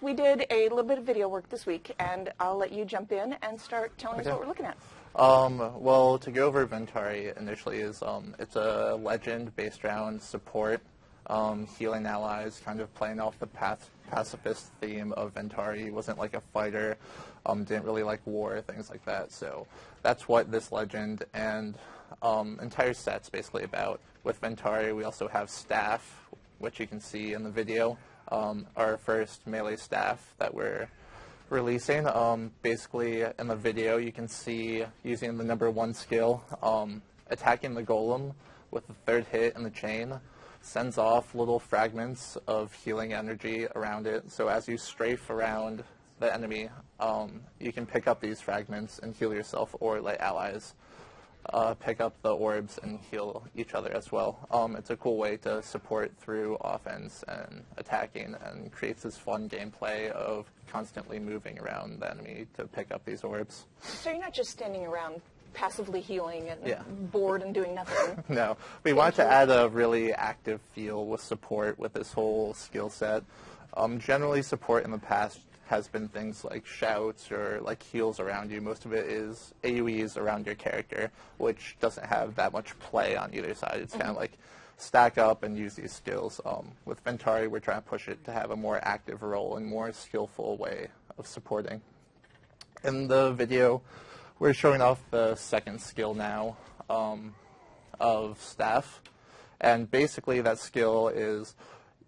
we did a little bit of video work this week, and I'll let you jump in and start telling us what we're looking at. Well, to go over Ventari initially is it's a legend based around support, healing allies, kind of playing off the pacifist theme of Ventari. He wasn't like a fighter, didn't really like war, things like that. So that's what this legend and entire set's basically about. With Ventari, we also have staff, which you can see in the video. Our first melee staff that we're releasing. Basically, in the video, you can see using the #1 skill, attacking the golem with the 3rd hit in the chain, sends off little fragments of healing energy around it. So as you strafe around the enemy, you can pick up these fragments and heal yourself, or let allies pick up the orbs and heal each other as well. It's a cool way to support through offense and attacking, and creates this fun gameplay of constantly moving around the enemy to pick up these orbs. So you're not just standing around passively healing and bored and doing nothing. No, we wanted to add a really active feel with support with this whole skill set. Generally, support in the past has been things like shouts or like heals around you. Most of it is AoEs around your character, which doesn't have that much play on either side. It's kind of like stack up and use these skills. With Ventari, we're trying to push it to have a more active role and more skillful way of supporting. In the video, we're showing off the 2nd skill now of staff, and basically that skill is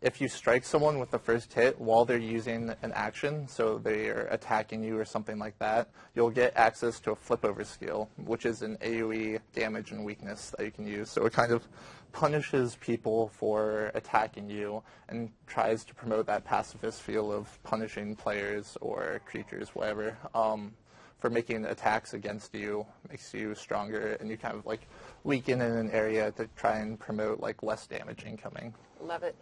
if you strike someone with the 1st hit while they're using an action, so they're attacking you or something like that, you'll get access to a flip over skill, which is an AoE damage and weakness that you can use. So it kind of punishes people for attacking you and tries to promote that pacifist feel of punishing players or creatures, whatever, for making attacks against you, makes you stronger, and you kind of like weaken in an area to try and promote like less damage incoming. Love it.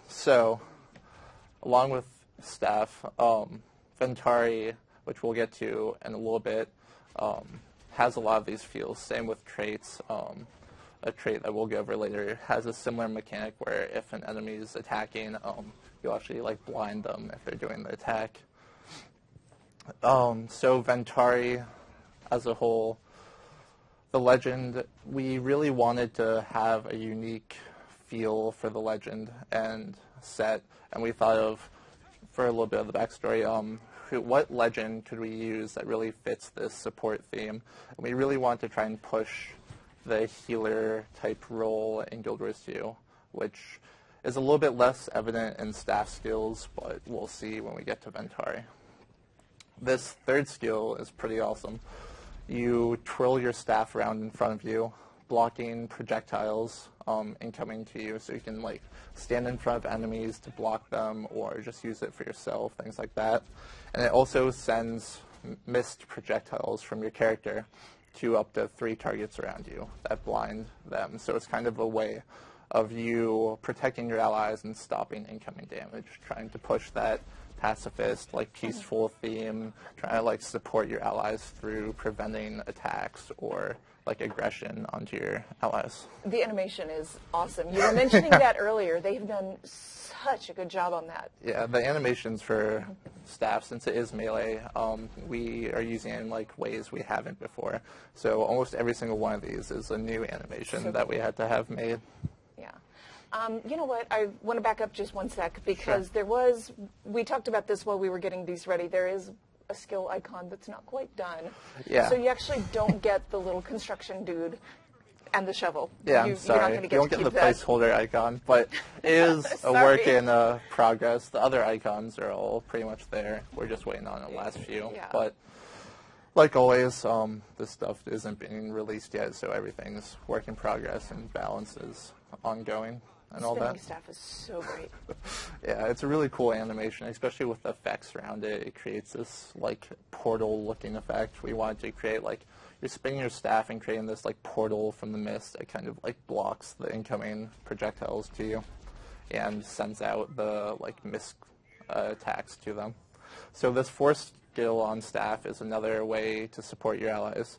So, along with staff, Ventari, which we'll get to in a little bit, has a lot of these feels. Same with traits. A trait that we'll go over later has a similar mechanic where if an enemy is attacking, you'll actually like blind them if they're doing the attack. So Ventari, as a whole, the legend, we really wanted to have a unique feel for the legend and set, and we thought of, for a little bit of the backstory, what legend could we use that really fits this support theme? And we really want to try and push the healer type role in Guild Wars 2, which is a little bit less evident in staff skills, but we'll see when we get to Ventari. This 3rd skill is pretty awesome. You twirl your staff around in front of you, blocking projectiles incoming to you, so you can like stand in front of enemies to block them, or just use it for yourself, things like that. And it also sends missed projectiles from your character to up to 3 targets around you that blind them. So it's kind of a way of you protecting your allies and stopping incoming damage, trying to push that pacifist, like peaceful theme, trying to like support your allies through preventing attacks or like aggression onto your allies. The animation is awesome. You were mentioning that earlier. They've done such a good job on that. Yeah, the animations for staff, since it is melee, we are using it in like ways we haven't before. So almost every single one of these is a new animation that we had to have made. Yeah. You know what? I want to back up just one sec, because we talked about this while we were getting these ready. There is a skill icon that's not quite done. Yeah. So you actually don't get the little construction dude and the shovel. Yeah, I'm sorry. You're not You get don't to get keep the placeholder icon, but it is a work in progress. The other icons are all pretty much there. We're just waiting on the last few. Yeah. But like always, this stuff isn't being released yet, so everything's work in progress, and balance is ongoing. And all that. Staff is so great. Yeah, it's a really cool animation, especially with the effects around it. It creates this like portal-looking effect. We wanted to create like you're spinning your staff and creating this like portal from the mist that kind of like blocks the incoming projectiles to you and sends out the like mist attacks to them. So this 4th skill on staff is another way to support your allies.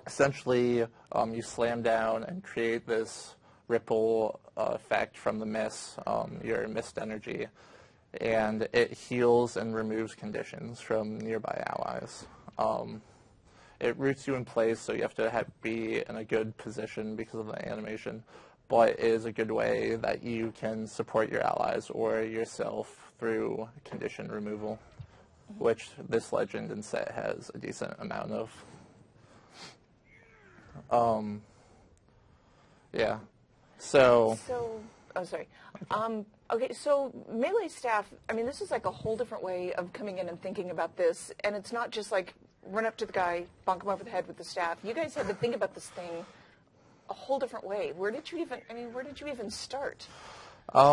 Essentially, you slam down and create this ripple effect from the mist, your mist energy, and it heals and removes conditions from nearby allies. It roots you in place, so you have to be in a good position because of the animation, but it is a good way that you can support your allies or yourself through condition removal, which this legend and set has a decent amount of. Yeah. So oh, sorry. Okay, so melee staff, I mean, this is like a whole different way of coming in and thinking about this, and it's not just like run up to the guy, bonk him over the head with the staff. You guys had to think about this thing a whole different way. Where did you even start?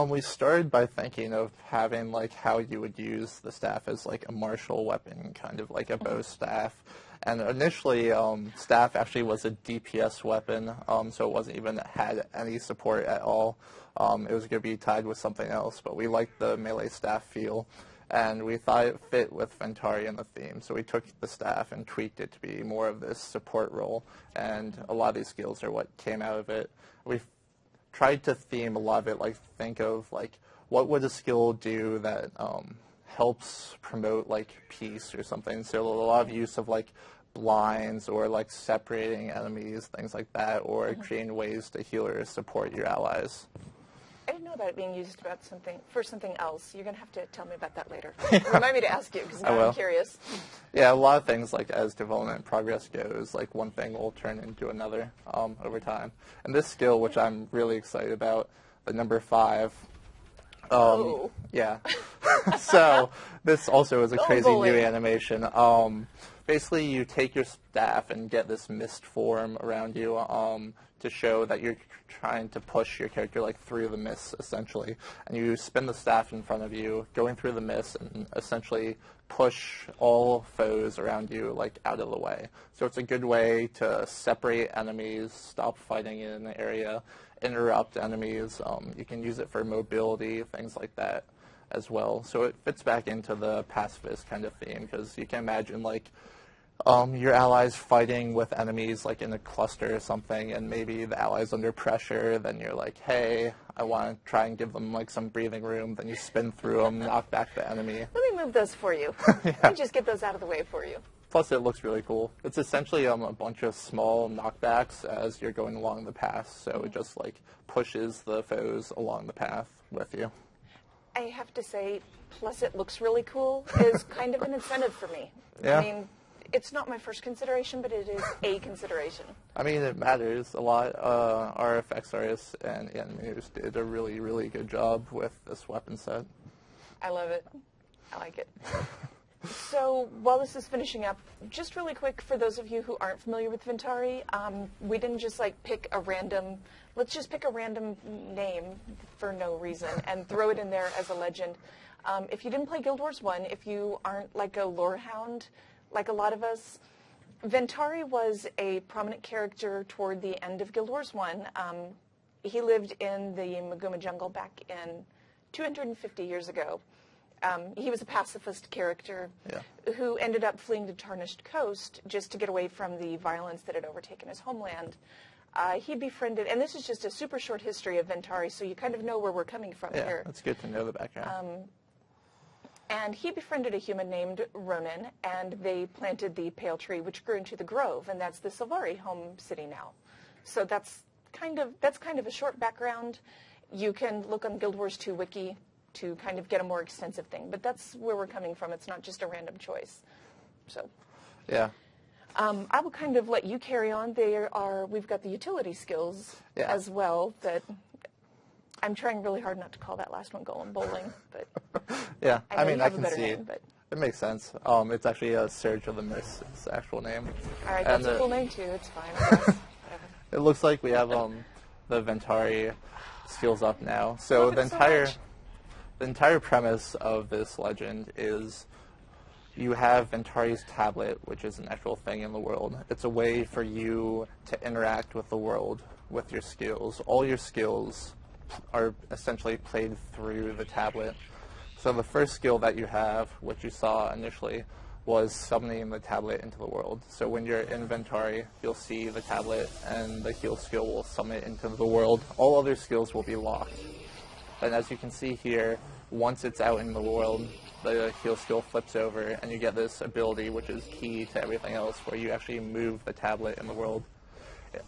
We started by thinking of having like how you would use the staff as like a martial weapon, kind of like a bow staff. And initially, staff actually was a DPS weapon, so it wasn't even had any support at all. It was going to be tied with something else, but we liked the melee staff feel, and we thought it fit with Ventari and the theme. So we took the staff and tweaked it to be more of this support role, and a lot of these skills are what came out of it. We tried to theme a lot of it, like think of like what would a skill do that helps promote like peace or something. So a lot of use of like blinds or like separating enemies, things like that, or creating ways to heal or support your allies. I didn't know about it being used for something else. You're going to have to tell me about that later. Remind me to ask you, because now I'm curious. Yeah, a lot of things, like as development progress goes, like one thing will turn into another over time. And this skill, which I'm really excited about, the number 5. Yeah. So this also is a crazy new animation. Basically, you take your staff and get this mist form around you to show that you're trying to push your character like through the mist, essentially. And you spin the staff in front of you, going through the mist, and essentially push all foes around you like out of the way. So it's a good way to separate enemies, stop fighting in an area, interrupt enemies. You can use it for mobility, things like that as well. So it fits back into the pacifist kind of theme, because you can imagine like your allies fighting with enemies like in a cluster or something, and maybe the allies under pressure, then you're like, hey, I want to try and give them like some breathing room, then you spin through them, knock back the enemy. Let me move those for you. Let me just get those out of the way for you. Plus it looks really cool. It's essentially a bunch of small knockbacks as you're going along the path, so it just like pushes the foes along the path with you. I have to say, plus it looks really cool is kind of an incentive for me. Yeah. I mean, it's not my first consideration, but it is a consideration. I mean, it matters a lot. Our effects artists and animators did a really, really good job with this weapon set. I love it. I like it. So while this is finishing up, just really quick for those of you who aren't familiar with Ventari, we didn't just like pick a random, let's just pick a random name for no reason and throw it in there as a legend. If you didn't play Guild Wars 1, if you aren't like a lore hound, like a lot of us, Ventari was a prominent character toward the end of Guild Wars 1. He lived in the Maguma jungle back in 250 years ago. He was a pacifist character who ended up fleeing to Tarnished Coast just to get away from the violence that had overtaken his homeland. He befriended, and this is just a super short history of Ventari, so you kind of know where we're coming from here. Yeah, it's good to know the background. And he befriended a human named Ronan, and they planted the pale tree, which grew into the grove, and that's the Silvari home city now. So that's kind of a short background. You can look on Guild Wars 2 wiki to kind of get a more extensive thing, but that's where we're coming from. It's not just a random choice. So, yeah. I will kind of let you carry on. We've got the utility skills as well that. I'm trying really hard not to call that last one Golem Bowling, but yeah, I mean, I can see name, but it makes sense. It's actually a Surge of the Mist, it's the actual name. All right, that's a cool name too. It's fine. I guess. It looks like we have the Ventari skills up now. So the entire premise of this legend is you have Ventari's tablet, which is an actual thing in the world. It's a way for you to interact with the world with your skills. All your skills are essentially played through the tablet. So the first skill that you have, which you saw initially, was summoning the tablet into the world. So when you're in Ventari, you'll see the tablet and the heal skill will summon it into the world. All other skills will be locked. And as you can see here, once it's out in the world, the heal skill flips over and you get this ability which is key to everything else where you actually move the tablet in the world.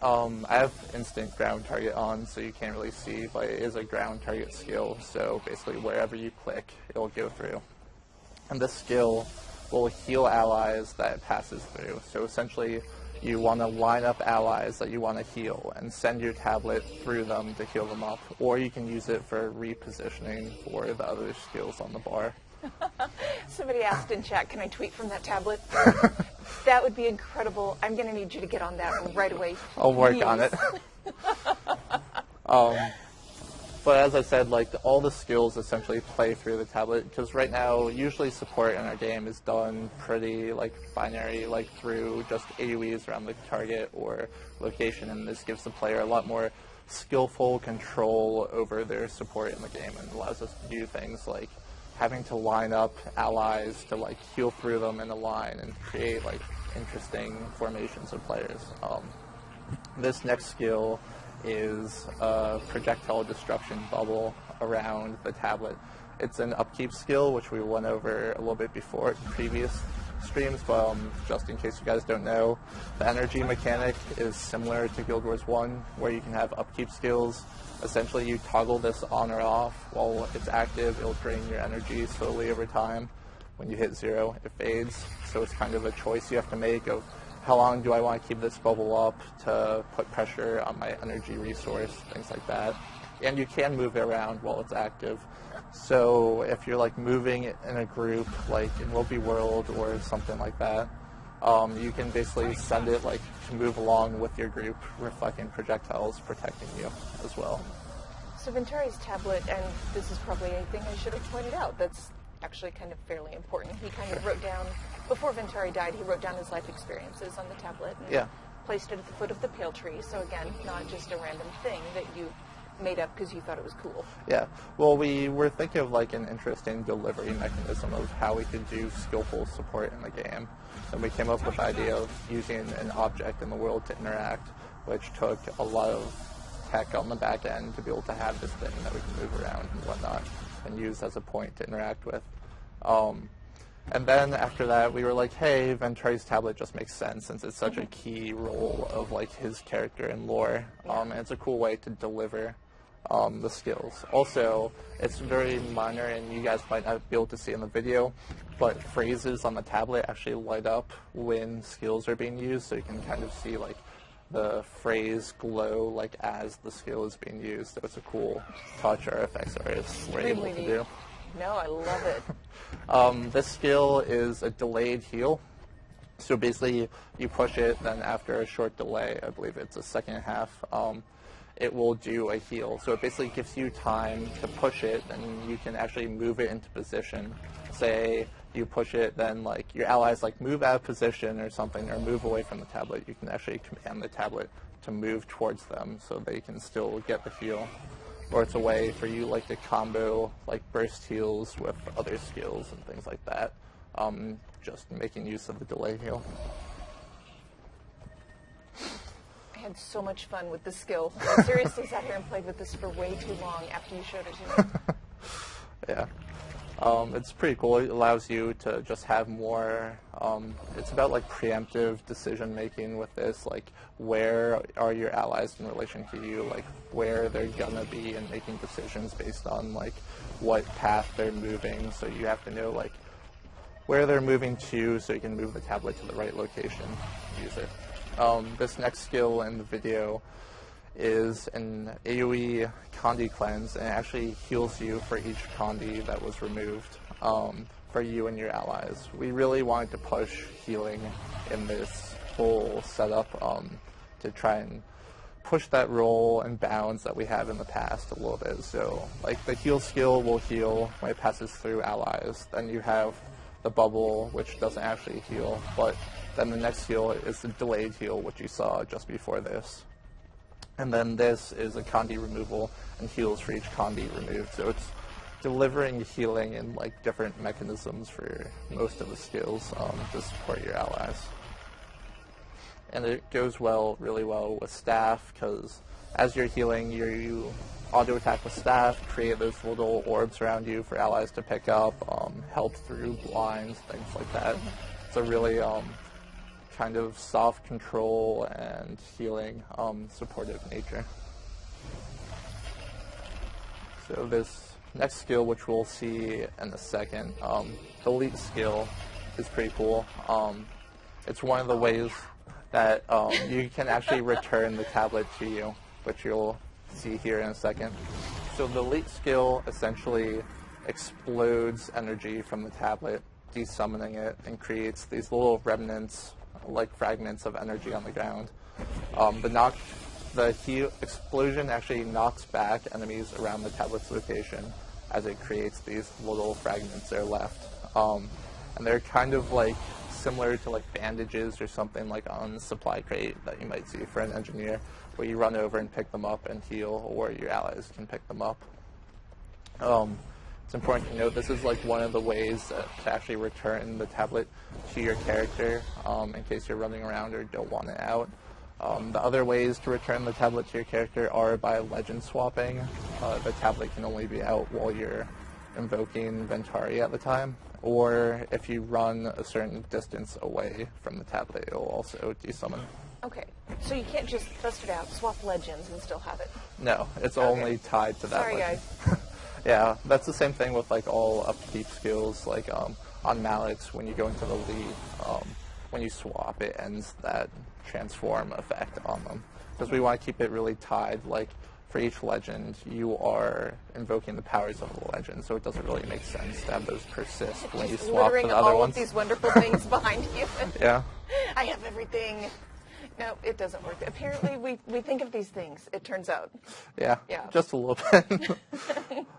I have instant ground target on, so you can't really see, but it is a ground target skill, so basically wherever you click, it'll go through. And this skill will heal allies that it passes through. So essentially, you want to line up allies that you want to heal and send your tablet through them to heal them up, or you can use it for repositioning for the other skills on the bar. Somebody asked in chat, can I tweet from that tablet? That would be incredible. I'm going to need you to get on that right away. I'll work on it. But as I said, like all the skills essentially play through the tablet, because right now usually support in our game is done pretty like binary, like through just AoEs around the target or location, and this gives the player a lot more skillful control over their support in the game and allows us to do things like having to line up allies to like heal through them in a line and create like interesting formations of players. This next skill is a projectile destruction bubble around the tablet. It's an upkeep skill, which we went over a little bit before in previous streams, but just in case you guys don't know, the energy mechanic is similar to Guild Wars 1, where you can have upkeep skills. Essentially, you toggle this on or off. While it's active, it'll drain your energy slowly over time. When you hit 0, it fades. So it's kind of a choice you have to make of how long do I want to keep this bubble up to put pressure on my energy resource, things like that. And you can move it around while it's active. So if you're like moving in a group, like in Wilby World or something like that, you can basically send it like to move along with your group, reflecting projectiles protecting you as well. So Ventari's tablet, and this is probably a thing I should have pointed out, that's actually kind of fairly important. He kind of wrote down, before Ventari died, he wrote down his life experiences on the tablet and placed it at the foot of the pale tree. So again, not just a random thing that you made up because you thought it was cool. Yeah, well, we were thinking of like an interesting delivery mechanism of how we could do skillful support in the game. And we came up with the idea of using an object in the world to interact, which took a lot of tech on the back end to be able to have this thing that we can move around and whatnot and use as a point to interact with. And then after that, we were like, hey, Ventari's tablet just makes sense since it's such a key role of like his character and lore. And it's a cool way to deliver the skills. Also, it's very minor, and you guys might not be able to see in the video, but phrases on the tablet actually light up when skills are being used, so you can kind of see like the phrase glow like as the skill is being used. So it's a cool touch our effects artists were able to do. No, I love it. This skill is a delayed heal. So basically, you push it, then after a short delay, I believe it's a second and a half, it will do a heal. So it basically gives you time to push it, and you can actually move it into position. Say you push it, then like your allies like move out of position or something, or move away from the tablet. You can actually command the tablet to move towards them so they can still get the heal. Or it's a way for you like to combo like burst heals with other skills and things like that. Just making use of the delay heal. I had so much fun with this skill. I seriously sat here and played with this for way too long after you showed it to me. Yeah. It's pretty cool. It allows you to just have more, it's about like preemptive decision making with this, like where are your allies in relation to you, like where they're gonna be, and making decisions based on like what path they're moving. So you have to know like where they're moving to so you can move the tablet to the right location and use it. This next skill in the video is an AoE Condi cleanse, and it actually heals you for each Condi that was removed for you and your allies. We really wanted to push healing in this whole setup to try and push that role and bounds that we have in the past a little bit. So like the heal skill will heal when it passes through allies. Then you have the bubble, which doesn't actually heal, but then the next heal is the delayed heal, which you saw just before this. And then this is a Condi removal and heals for each Condi removed. So it's delivering healing in like different mechanisms for most of the skills to support your allies. And it goes really well with staff, because as you're healing, you auto attack with staff, create those little orbs around you for allies to pick up, help through blinds, things like that. It's a really kind of soft control and healing supportive nature. So this next skill, which we'll see in a second, the elite skill is pretty cool. It's one of the ways that you can actually return the tablet to you, which you'll see here in a second. So the elite skill essentially explodes energy from the tablet, desummoning it, and creates these little remnants, like fragments of energy on the ground. The explosion actually knocks back enemies around the tablet's location as it creates these little fragments that are left. And they're kind of like similar to like bandages or something like on the supply crate that you might see for an engineer, where you run over and pick them up and heal, or your allies can pick them up. It's important to note this is like one of the ways to actually return the tablet to your character in case you're running around or don't want it out. The other ways to return the tablet to your character are by legend swapping. The tablet can only be out while you're invoking Ventari at the time, or if you run a certain distance away from the tablet, it will also desummon. Okay, so you can't just bust it out, swap legends, and still have it? No, it's only tied to that Sorry, legend. guys. Yeah, that's the same thing with like all upkeep skills, like on Malix, when you go into the lead, when you swap, it ends that transform effect on them. Because we want to keep it really tied, like for each legend, you are invoking the powers of the legend, so it doesn't really make sense to have those persist when you swap to the other all ones. of these wonderful things behind you. Yeah. I have everything. No, it doesn't work. Apparently, we think of these things, it turns out. Yeah, Yeah. just a little bit.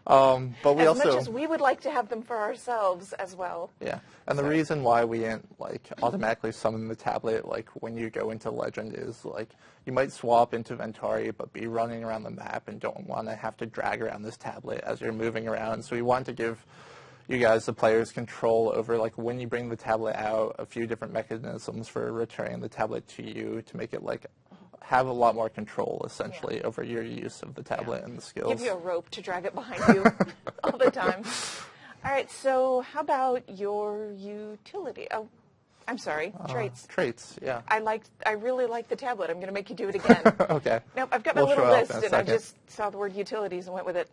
But we As also, much as we would like to have them for ourselves as well. yeah, and the reason why we didn't like automatically summon the tablet like when you go into Legend is like you might swap into Ventari but be running around the map and don't want to have to drag around this tablet as you're moving around. So we want to give you guys, the players, control over like when you bring the tablet out, a few different mechanisms for returning the tablet to you to make it like have a lot more control essentially over your use of the tablet and the skills. Give you a rope to drag it behind you all the time. All right, so how about your utility? Oh, I'm sorry, traits. Traits, yeah. I really like the tablet. I'm going to make you do it again. Okay. Nope, I've got my We'll little show up in list, a and I second. just saw the word utilities and went with it.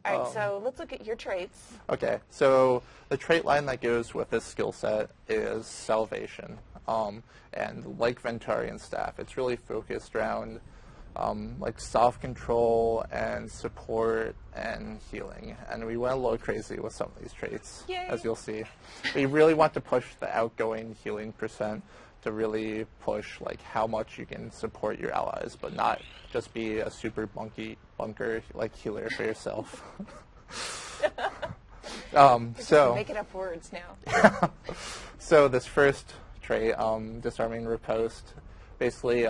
All right, so let's look at your traits. Okay, so the trait line that goes with this skill set is Salvation. And like Ventari and Staff, it's really focused around like soft control and support and healing. And we went a little crazy with some of these traits, Yay. as you'll see. We really want to push the outgoing healing percent to really push like how much you can support your allies, but not just be a super bunker like healer for yourself. Just making up words now. So this first trait, Disarming Riposte, basically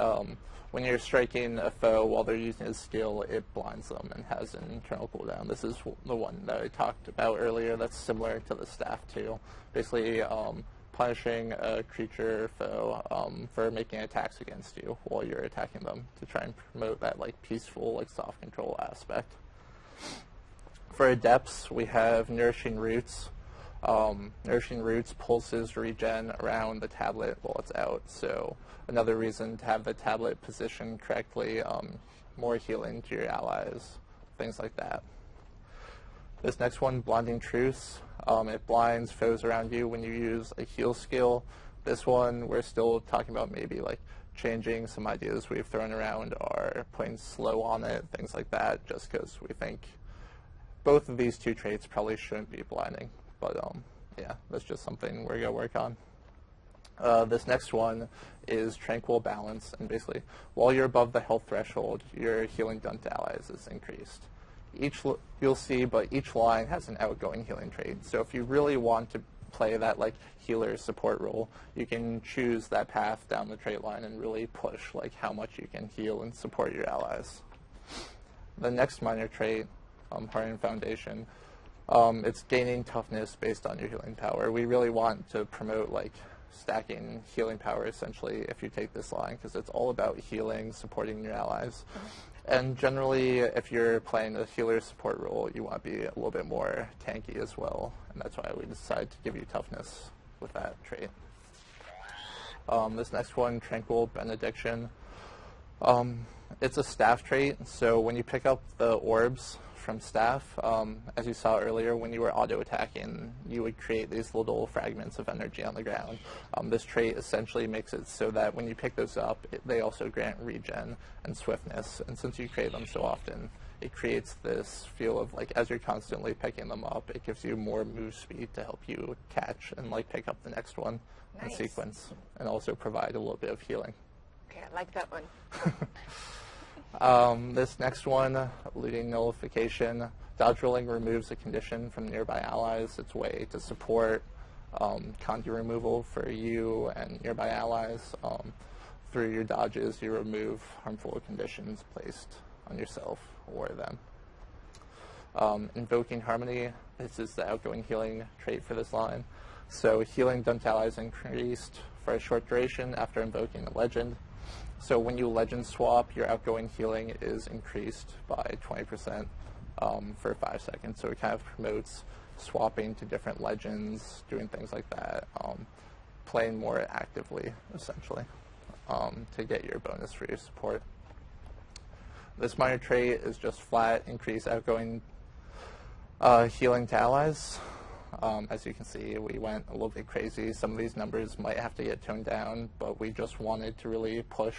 when you're striking a foe while they're using his skill, it blinds them and has an internal cooldown. This is the one that I talked about earlier that's similar to the Staff too. Basically punishing a creature or foe for making attacks against you while you're attacking them to try and promote that like peaceful, like soft control aspect. For Adepts, we have Nourishing Roots. Nourishing Roots pulses regen around the tablet while it's out, so another reason to have the tablet positioned correctly, more healing to your allies, things like that. This next one, Blinding Truce, it blinds foes around you when you use a heal skill. This one, we're still talking about maybe like changing some ideas we've thrown around or putting slow on it, things like that, just because we think both of these two traits probably shouldn't be blinding. But yeah, that's just something we're going to work on. This next one is Tranquil Balance, and basically, while you're above the health threshold, your healing done to allies is increased. You'll see, but each line has an outgoing healing trait. So if you really want to play that like healer support role, you can choose that path down the trait line and really push like how much you can heal and support your allies. The next minor trait Hardened Foundation. It's gaining toughness based on your healing power. We really want to promote like stacking healing power essentially if you take this line, because it's all about healing, supporting your allies. And generally, if you're playing a healer support role, you want to be a little bit more tanky as well, and that's why we decided to give you toughness with that trait. This next one, Tranquil Benediction. It's a staff trait, so when you pick up the orbs from staff, as you saw earlier, when you were auto-attacking, you would create these little fragments of energy on the ground. This trait essentially makes it so that when you pick those up, they also grant regen and swiftness, and since you create them so often, it creates this feel of like as you're constantly picking them up, it gives you more move speed to help you catch and like pick up the next one in sequence, and also provide a little bit of healing. Okay, I like that one. This next one, Looting Nullification. Dodge rolling removes a condition from nearby allies. It's a way to support conjure removal for you and nearby allies. Through your dodges, you remove harmful conditions placed on yourself or them. Invoking Harmony. This is the outgoing healing trait for this line. So healing done to allies increased for a short duration after invoking a legend. So when you legend swap, your outgoing healing is increased by 20% for 5 seconds. So it kind of promotes swapping to different legends, doing things like that, playing more actively, essentially, to get your bonus for your support. This minor trait is just flat, increase outgoing healing to allies. As you can see, we went a little bit crazy. Some of these numbers might have to get toned down, but we just wanted to really push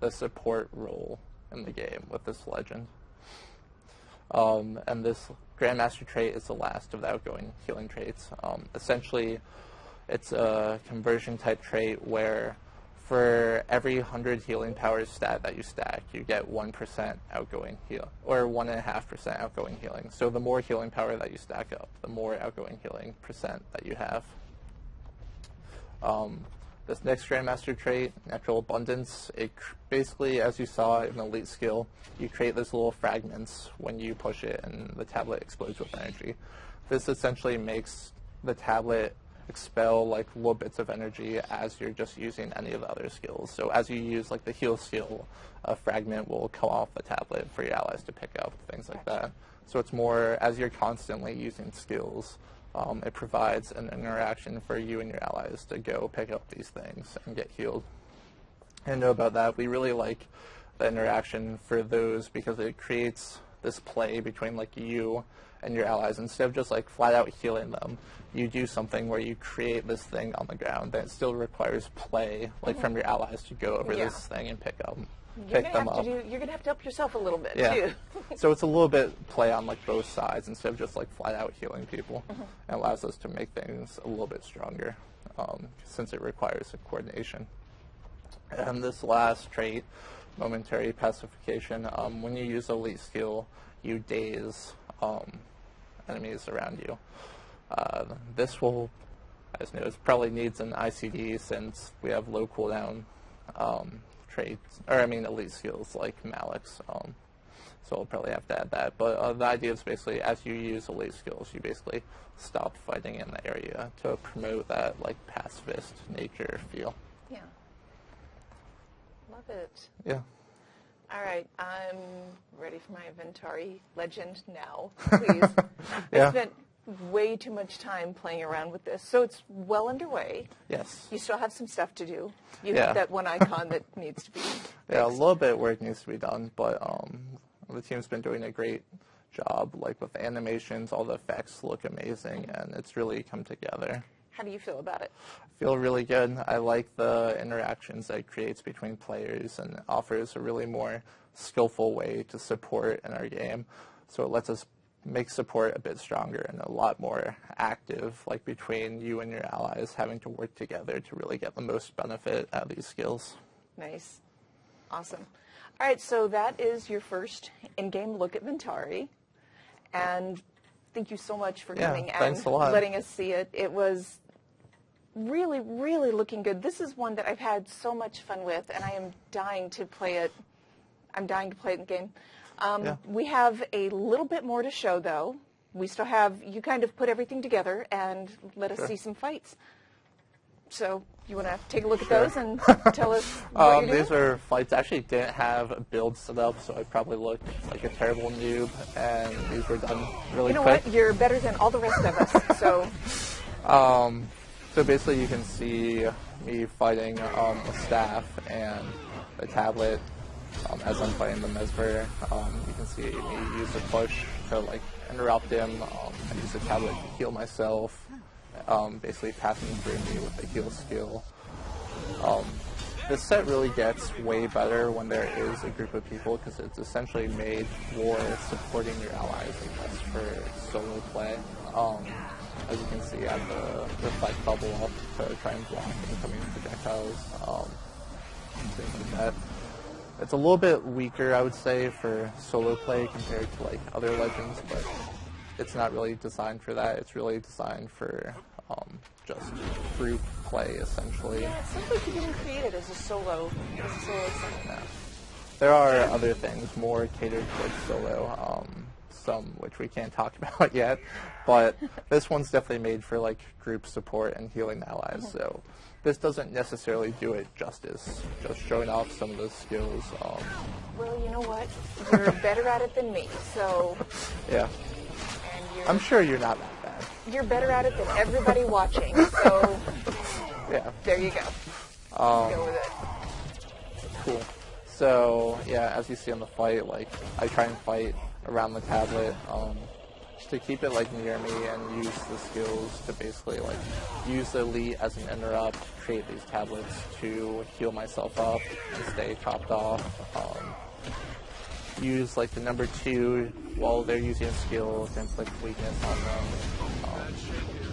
the support role in the game with this legend. And this Grandmaster trait is the last of the outgoing healing traits. Essentially, it's a conversion type trait where for every 100 healing power stat that you stack, you get 1% outgoing heal, or 1.5% outgoing healing. So the more healing power that you stack up, the more outgoing healing percent that you have. This next Grandmaster trait, Natural Abundance, it basically, as you saw in the elite skill, you create these little fragments when you push it and the tablet explodes with energy. This essentially makes the tablet expel like little bits of energy as you're just using any of the other skills. So as you use like the heal skill, a fragment will come off the tablet for your allies to pick up, things like that. So it's more as you're constantly using skills, it provides an interaction for you and your allies to go pick up these things and get healed. And know about that, we really like the interaction for those because it creates this play between like you and your allies. Instead of just like flat out healing them, you do something where you create this thing on the ground that still requires play, like from your allies to go over this thing and pick them up. You're gonna have to help yourself a little bit too. So it's a little bit play on like both sides instead of just like flat out healing people. It allows us to make things a little bit stronger since it requires a coordination. And this last trait, Momentary Pacification, when you use elite skill, you daze enemies around you. This will, as noticed, probably needs an ICD since we have low cooldown traits, or I mean elite skills like Malik's. So we'll probably have to add that. But the idea is basically as you use elite skills, you basically stop fighting in the area to promote that like pacifist nature feel. Yeah. Love it. Yeah. All right, I'm ready for my Ventari legend now, please. I spent way too much time playing around with this, so it's well underway. Yes. You still have some stuff to do. You have that one icon that needs to be fixed. Yeah, a little bit of work needs to be done, but the team's been doing a great job. Like with the animations, all the effects look amazing, and it's really come together. How do you feel about it? I feel really good. I like the interactions that it creates between players and offers a really more skillful way to support in our game. So it lets us make support a bit stronger and a lot more active, like between you and your allies having to work together to really get the most benefit out of these skills. Nice. Awesome. All right, so that is your first in-game look at Ventari. And thank you so much for coming and letting us see it. It was really, really looking good. This is one that I've had so much fun with, and I am dying to play it. I'm dying to play it in game. Yeah. We have a little bit more to show, though. We still have, you kind of put everything together and let us see some fights. So you want to take a look at those and tell us what you're doing? These are fights. I actually didn't have a build set up, so I probably looked like a terrible noob, and these were done really You know quick. what? You're better than all the rest of us. So So basically you can see me fighting a staff and a tablet as I'm fighting the Mesmer. You can see me use a push to like interrupt him. I use the tablet to heal myself, basically passing through me with the heal skill. This set really gets way better when there is a group of people because it's essentially made for supporting your allies and less for solo play. As you can see, I have the reflect bubble up to try and block incoming projectiles, things like that. It's a little bit weaker, I would say, for solo play compared to like other legends, but it's not really designed for that. It's really designed for just group play, essentially. yeah, it sounds like you didn't create it as a solo thing. Yeah. There are other things more catered towards solo, some which we can't talk about yet, but this one's definitely made for like group support and healing allies, so this doesn't necessarily do it justice, just showing off some of those skills. Well, you know what? You're better at it than me, so... Yeah. And I'm sure you're not that bad. you're better at it than everybody watching, so Yeah. there you go. Go with it. Cool. So, yeah, as you see on the fight, like, I try and fight around the tablet to keep it, like, near me and use the skills to basically, like, use the elite as an interrupt, create these tablets to heal myself up and stay topped off. Use, like, the number 2 while they're using a skill to inflict weakness on them.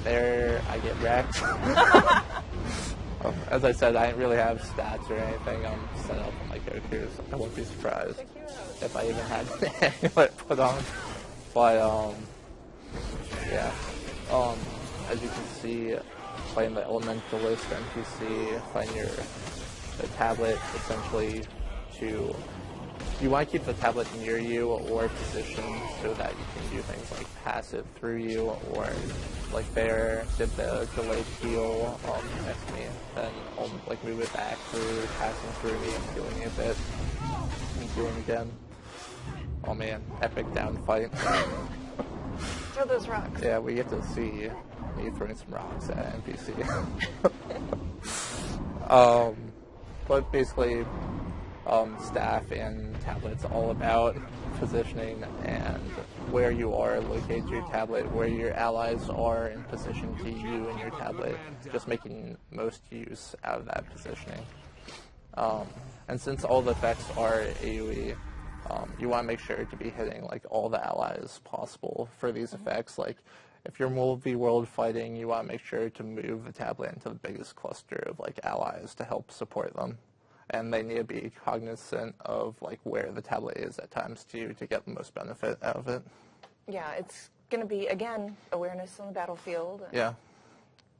There, I get wrecked. As I said, I didn't really have stats or anything set up on my characters. I wouldn't be surprised if I even had amulet put on. But, yeah. As you can see, playing the Elementalist NPC, playing the tablet, essentially, you want to keep the tablet near you or positioned so that you can do things like pass it through you, or like Bear did the delayed heal next to me, then like move it back through, passing through me and healing a bit, and healing again. Oh man, epic down fight. Throw those rocks. Yeah, we get to see me throwing some rocks at NPC. But basically, staff and tablets all about positioning and where you are located to your tablet, where your allies are in position to you and your tablet, just making most use out of that positioning. And since all the effects are AoE, you want to make sure to be hitting like all the allies possible for these effects. Like if you're multi-world fighting, you want to make sure to move the tablet into the biggest cluster of like allies to help support them. And they need to be cognizant of like where the tablet is at times too to get the most benefit out of it. Yeah, it's going to be, again, awareness on the battlefield. Yeah.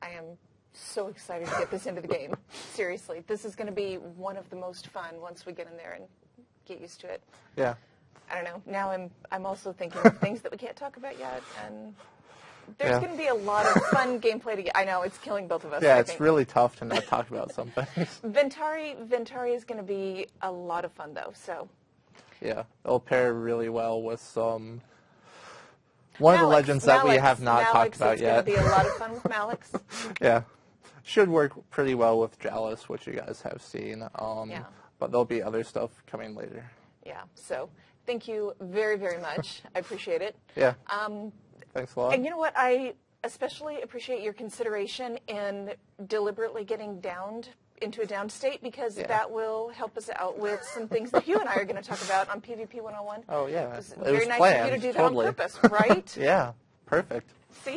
I am so excited to get this into the game. Seriously, this is going to be one of the most fun once we get in there and get used to it. Yeah. I don't know. Now I'm also thinking of things that we can't talk about yet, and there's going to be a lot of fun gameplay to get. I know, it's killing both of us. Yeah, it's really tough to not talk about some things. Ventari is going to be a lot of fun, though, so. Yeah, it'll pair really well with some... One of the legends that we have not talked about yet. It's going to be a lot of fun with Malix. Yeah. Should work pretty well with Jalis, which you guys have seen. Yeah. But there'll be other stuff coming later. Yeah, so thank you very, very much. I appreciate it. Yeah. Thanks a lot. And you know what? I especially appreciate your consideration in deliberately getting downed into a down state, because that will help us out with some things that you and I are going to talk about on PvP 101. Oh, yeah. It was It very was nice planned, of you to do totally. that on purpose, right? Yeah, perfect. See?